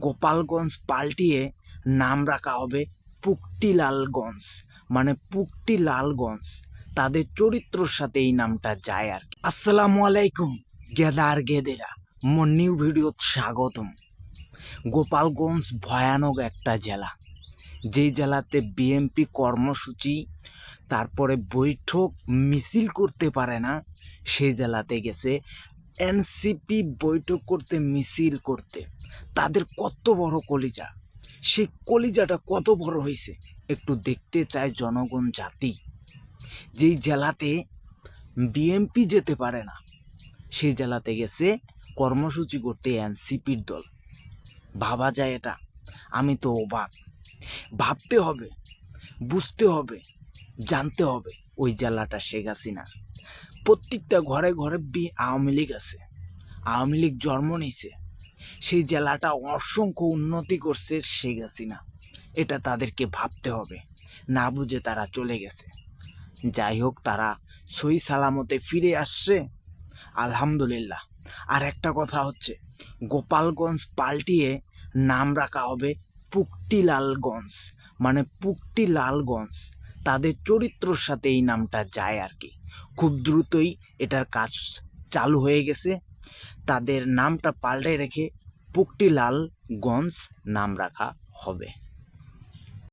গোপালগঞ্জ পাল্টিয়ে নাম রাখা হবে পুকটিলালগঞ্জ, মানে পুকটিলালগঞ্জ। তাদের চরিত্রর সাথে এই নামটা যায় আর কি। আসসালামু আলাইকুম গেদার গেদেরা, মোর নিউ ভিডিওত স্বাগতম। গোপালগঞ্জ ভয়ানক একটা জেলা, যেই জেলাতে বিএমপি কর্মসূচি তারপরে বৈঠক মিছিল করতে পারে না, সেই জেলাতে গেছে এনসিপি বৈঠক করতে, মিছিল করতে। তাদের কত বড় কলিজা, সেই কলিজাটা কত বড় হয়েছে একটু দেখতে চায় জনগণ জাতি। যেই জেলাতে বিএমপি যেতে পারে না, সেই জেলাতে গেছে কর্মসূচি করতে এনসিপির দল। ভাবা যায় এটা? আমি তো অবাক। ভাবতে হবে, বুঝতে হবে, জানতে হবে ওই জেলাটা শেখ হাসিনা। প্রত্যেকটা ঘরে ঘরে আওয়ামী লীগ আছে, আওয়ামী লীগ জন্ম নিছে। সেই জেলাটা অসংখ্য উন্নতি করছে শেখ হাসিনা, এটা তাদেরকে ভাবতে হবে। না বুঝে তারা চলে গেছে। যাই হোক, তারা সহি সালামতে ফিরে আসছে, আলহামদুলিল্লাহ। আর একটা কথা হচ্ছে, গোপালগঞ্জ পাল্টিয়ে নাম রাখা হবে পুকটিলালগঞ্জ, মানে পুকটিলালগঞ্জ। তাদের চরিত্রর সাথে এই নামটা যায় আর কি। খুব দ্রুতই এটার কাজ চালু হয়ে গেছে। তাদের নামটা পাল্টে রেখে পুকটিলালগঞ্জ নাম রাখা হবে।